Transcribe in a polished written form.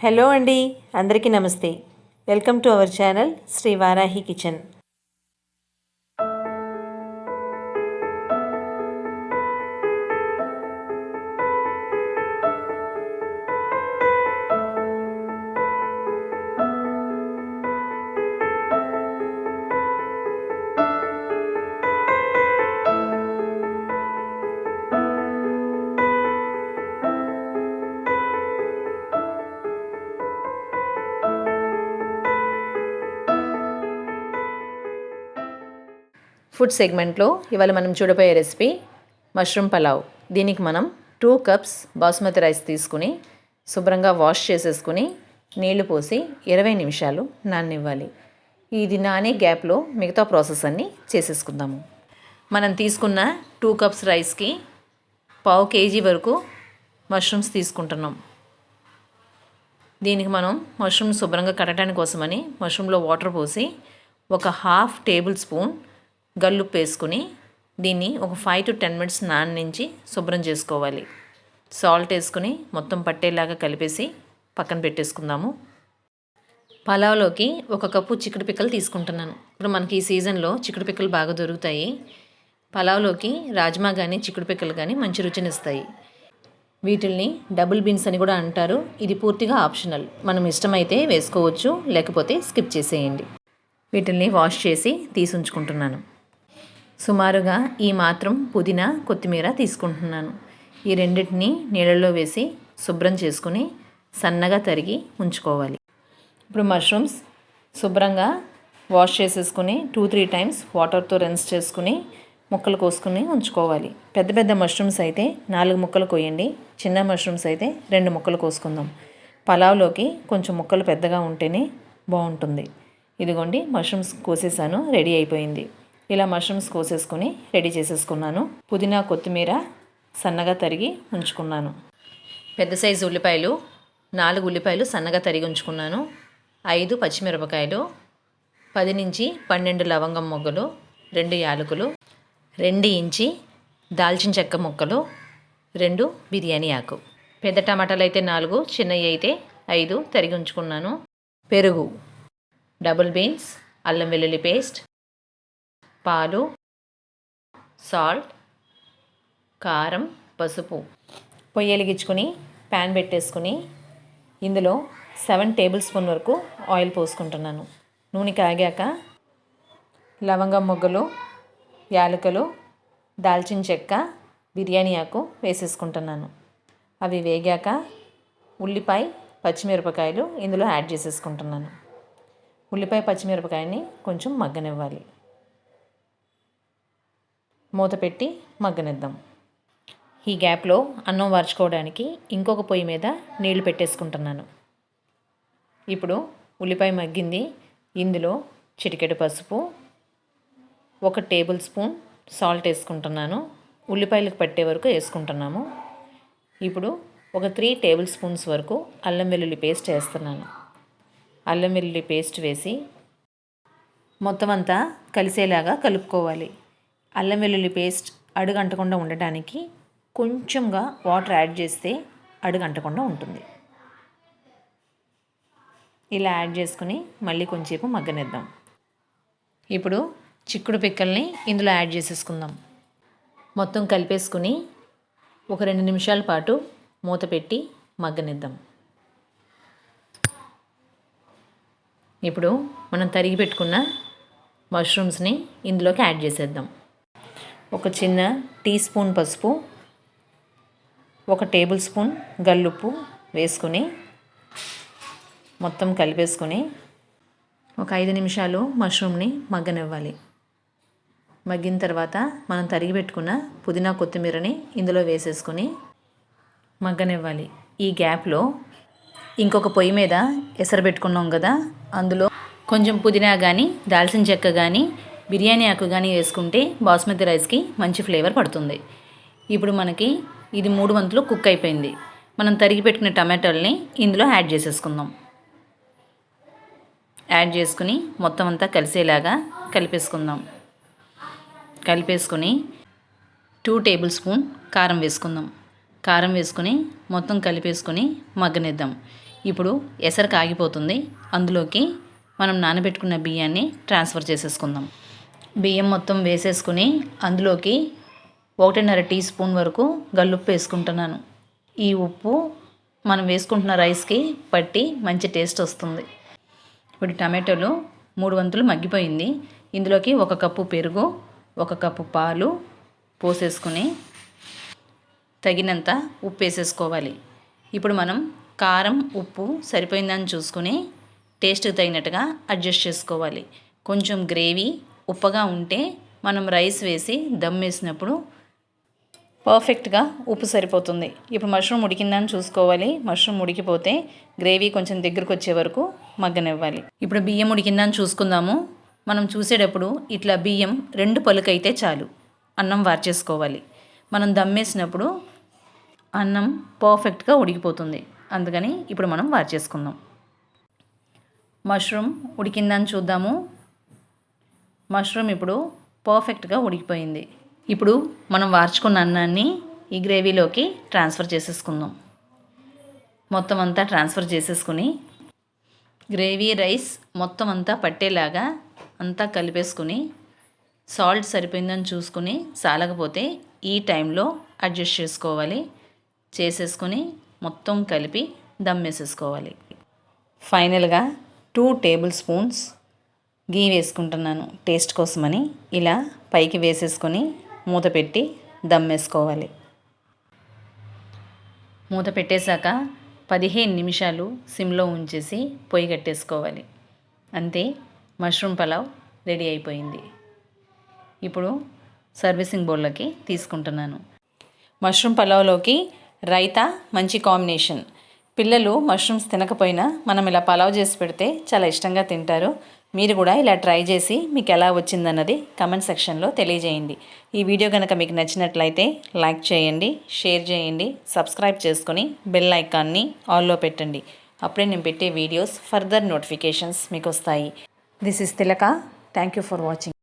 Hello అండి, అందరికీ నమస్తే. Welcome to our channel Sri Varahi kitchen. Food సెగ్మెంట్లో ఇవాళ మనం చూడబోయే రెసిపీ మష్రూమ్ పలావ్. దీనికి మనం 2 కప్స్ బాస్మతి రైస్ తీసుకుని శుభ్రంగా వాష్ చేసేసుకుని నీళ్లు పోసి 20 నిమిషాలు నాననివ్వాలి. ఇది నానే గ్యాప్లో మిగతా ప్రాసెస్ అన్నీ చేసేసుకుందాము. మనం తీసుకున్న 2 కప్స్ రైస్కి 1/2 kg వరకు మష్రూమ్స్ తీసుకుంటున్నాం. దీనికి మనం మష్రూమ్ శుభ్రంగా కడగడానికి కోసమని మష్రూమ్లో వాటర్ పోసి ఒక 1/2 టేబుల్ స్పూన్ గల్లుప్పు వేసుకుని దీన్ని ఒక 5 to 10 minutes నాననించి శుభ్రం చేసుకోవాలి. సాల్ట్ వేసుకుని మొత్తం పట్టేలాగా కలిపేసి పక్కన పెట్టేసుకుందాము. పలావ్లోకి 1 కప్పు చిక్కుడు పిక్కలు తీసుకుంటున్నాను. ఇప్పుడు మనకి ఈ సీజన్లో చిక్కుడు పిక్కలు బాగా దొరుకుతాయి. పలావ్లోకి రాజ్మా కానీ చిక్కుడు పిక్కలు కానీ మంచి రుచినిస్తాయి. వీటిల్ని డబుల్ బీన్స్ అని కూడా అంటారు. ఇది పూర్తిగా ఆప్షనల్. మనం ఇష్టమైతే వేసుకోవచ్చు, లేకపోతే స్కిప్ చేసేయండి. వీటిల్ని వాష్ చేసి తీసుంచుకుంటున్నాను. సుమారుగా ఈ మాత్రం పుదీనా, కొత్తిమీర తీసుకుంటున్నాను. ఈ రెండింటిని నీళ్ళల్లో వేసి శుభ్రం చేసుకుని సన్నగా తరిగి ఉంచుకోవాలి. ఇప్పుడు మష్రూమ్స్ శుభ్రంగా వాష్ చేసేసుకుని 2-3 టైమ్స్ వాటర్తో రిన్స్ చేసుకుని ముక్కలు కోసుకుని ఉంచుకోవాలి. పెద్ద పెద్ద మష్రూమ్స్ అయితే 4 ముక్కలు కోయండి. చిన్న మష్రూమ్స్ అయితే 2 ముక్కలు కోసుకుందాం. పలావ్లోకి కొంచెం ముక్కలు పెద్దగా ఉంటేనే బాగుంటుంది. ఇదిగోండి, మష్రూమ్స్ కోసేసాను, రెడీ అయిపోయింది. ఇలా మష్రూమ్స్ కోసేసుకొని రెడీ చేసేసుకున్నాను. పుదీనా, కొత్తిమీర సన్నగా తరిగి ఉంచుకున్నాను. పెద్ద సైజు ఉల్లిపాయలు 4 ఉల్లిపాయలు సన్నగా తరిగి ఉంచుకున్నాను. 5 పచ్చిమిరపకాయలు, 10 నుంచి 12 లవంగం మొగ్గలు, 2 యాలకులు, 2 ఇంచి దాల్చిన చెక్క ముక్కలు, 2 బిర్యానీ ఆకు. పెద్ద టమాటాలు అయితే 4, చిన్నవి అయితే 5 తరిగి ఉంచుకున్నాను. పెరుగు, డబుల్ బీన్స్, అల్లం వెల్లుల్లి పేస్ట్, పాలు, సాల్ట్, కారం, పసుపు. పొయ్యి వెలిగించుకొని ప్యాన్ పెట్టేసుకుని ఇందులో 7 టేబుల్ స్పూన్ వరకు ఆయిల్ పోసుకుంటున్నాను. నూనె కాగాక లవంగం మొగ్గలు, యాలకులు, దాల్చిన చెక్క, బిర్యానీ ఆకు వేసేసుకుంటున్నాను. అవి వేగాక ఉల్లిపాయ, పచ్చిమిరపకాయలు ఇందులో యాడ్ చేసేసుకుంటున్నాను. ఉల్లిపాయ, పచ్చిమిరపకాయని కొంచెం మగ్గనివ్వాలి. మూత పెట్టి మగ్గనిద్దాం. ఈ గ్యాప్లో అన్నం వార్చుకోవడానికి ఇంకొక పొయ్యి మీద నీళ్లు పెట్టేసుకుంటున్నాను. ఇప్పుడు ఉల్లిపాయ మగ్గింది. ఇందులో చిటికెడు పసుపు, 1 టేబుల్ స్పూన్ సాల్ట్ వేసుకుంటున్నాను. ఉల్లిపాయలకు పట్టే వరకు వేసుకుంటున్నాము. ఇప్పుడు ఒక 3 టేబుల్ స్పూన్స్ వరకు అల్లం వెల్లుల్లి పేస్ట్ వేస్తున్నాను. అల్లం వెల్లుల్లి పేస్ట్ వేసి మొత్తం అంతా కలిసేలాగా కలుపుకోవాలి. అల్లం వెల్లుల్లి పేస్ట్ అడుగంటకుండా ఉండటానికి కొంచెంగా వాటర్ యాడ్ చేస్తే అడుగంటకుండా ఉంటుంది. ఇలా యాడ్ చేసుకుని మళ్ళీ కొంచెంసేపు మగ్గనిద్దాం. ఇప్పుడు చిక్కుడు పిక్కల్ని ఇందులో యాడ్ చేసేసుకుందాం. మొత్తం కలిపేసుకుని ఒక 2 నిమిషాల పాటు మూత పెట్టి మగ్గనిద్దాం. ఇప్పుడు మనం తరిగి పెట్టుకున్న మష్రూమ్స్ని ఇందులోకి యాడ్ చేసేద్దాం. ఒక చిన్న టీ స్పూన్ పసుపు, 1 టేబుల్ స్పూన్ గల్లుప్పు వేసుకుని మొత్తం కలిపేసుకొని ఒక 5 నిమిషాలు మష్రూమ్ని మగ్గనివ్వాలి. మగ్గిన తర్వాత మనం తరిగి పెట్టుకున్న పుదీనా, కొత్తిమీరని ఇందులో వేసేసుకొని మగ్గనివ్వాలి. ఈ గ్యాప్లో ఇంకొక పొయ్యి మీద ఎసరు పెట్టుకున్నాం కదా, అందులో కొంచెం పుదీనా కానీ, దాల్చిన చెక్క కానీ, బిర్యానీ ఆకు కానీ వేసుకుంటే బాస్మతి రైస్కి మంచి ఫ్లేవర్ పడుతుంది. ఇప్పుడు మనకి ఇది 3 వంతులు కుక్ అయిపోయింది. మనం తరిగి పెట్టుకున్న టమాటాలని ఇందులో యాడ్ చేసేసుకుందాం. యాడ్ చేసుకుని మొత్తం అంతా కలిసేలాగా కలిపేసుకుందాం. కలిపేసుకొని 2 టేబుల్ స్పూన్ కారం వేసుకుందాం. కారం వేసుకుని మొత్తం కలిపేసుకొని మగ్గనిద్దాం. ఇప్పుడు ఎసరు కాగిపోతుంది. అందులోకి మనం నానబెట్టుకున్న బియ్యాన్ని ట్రాన్స్ఫర్ చేసేసుకుందాం. బియ్యం మొత్తం వేసేసుకుని అందులోకి 1.5 టీ స్పూన్ వరకు గల్లుప్పు వేసుకుంటున్నాను. ఈ ఉప్పు మనం వేసుకుంటున్న రైస్కి పట్టి మంచి టేస్ట్ వస్తుంది. ఇప్పుడు టమాటోలు 3 వంతులు మగ్గిపోయింది. ఇందులోకి 1 కప్పు పెరుగు, 1 కప్పు పాలు పోసేసుకుని తగినంత ఉప్పు వేసేసుకోవాలి. ఇప్పుడు మనం కారం ఉప్పు సరిపోయిందని చూసుకుని టేస్ట్కి తగినట్టుగా అడ్జస్ట్ చేసుకోవాలి. కొంచెం గ్రేవీ ఉప్పగా ఉంటే మనం రైస్ వేసి దమ్ వేసినప్పుడు పర్ఫెక్ట్గా ఉప్పు సరిపోతుంది. ఇప్పుడు మష్రూమ్ ఉడికిందని చూసుకోవాలి. మష్రూమ్ ఉడికిపోతే గ్రేవీ కొంచెం దగ్గరకు వచ్చే వరకు మగ్గనివ్వాలి. ఇప్పుడు బియ్యం ఉడికిందని చూసుకుందాము. మనం చూసేటప్పుడు ఇట్లా బియ్యం 2 పలుకైతే చాలు. అన్నం వార్చేసుకోవాలి. మనం దమ్ వేసినప్పుడు అన్నం పర్ఫెక్ట్గా ఉడికిపోతుంది. అందుకని ఇప్పుడు మనం వార్చేసుకుందాం. మష్రూమ్ ఉడికిందని చూద్దాము. మష్రూమ్ ఇప్పుడు పర్ఫెక్ట్గా ఉడికిపోయింది. ఇప్పుడు మనం వార్చుకున్న అన్నాన్ని ఈ గ్రేవీలోకి ట్రాన్స్ఫర్ చేసేసుకుందాం. మొత్తం అంతా ట్రాన్స్ఫర్ చేసేసుకుని గ్రేవీ రైస్ మొత్తం అంతా పట్టేలాగా అంతా కలిపేసుకుని సాల్ట్ సరిపోయిందని చూసుకుని సాలకపోతే ఈ టైంలో అడ్జస్ట్ చేసుకోవాలి. చేసేసుకుని మొత్తం కలిపి దమ్ వేసేసుకోవాలి. ఫైనల్గా 2 టేబుల్ స్పూన్స్ గీ వేసుకుంటున్నాను టేస్ట్ కోసమని. ఇలా పైకి వేసేసుకొని మూత పెట్టి దమ్ వేసుకోవాలి. మూత పెట్టేశాక 15 నిమిషాలు సిమ్లో ఉంచేసి పొయ్యి కట్టేసుకోవాలి. అంతే, మష్రూమ్ పలావ్ రెడీ అయిపోయింది. ఇప్పుడు సర్వీసింగ్ బౌల్లోకి తీసుకుంటున్నాను. మష్రూమ్ పలావ్లోకి రైతా మంచి కాంబినేషన్. పిల్లలు మష్రూమ్స్ తినకపోయినా మనం ఇలా పలావ్ చేసి పెడితే చాలా ఇష్టంగా తింటారు. మీరు కూడా ఇలా ట్రై చేసి మీకు ఎలా వచ్చిందన్నది కమెంట్ సెక్షన్లో తెలియజేయండి. ఈ వీడియో కనుక మీకు నచ్చినట్లయితే లైక్ చేయండి, షేర్ చేయండి, సబ్స్క్రైబ్ చేసుకొని బెల్ ఐకాన్ని ఆల్లో పెట్టండి. అప్పుడే నేను పెట్టే వీడియోస్ ఫర్దర్ నోటిఫికేషన్స్ మీకు వస్తాయి. This is Tilaka. Thank you for watching.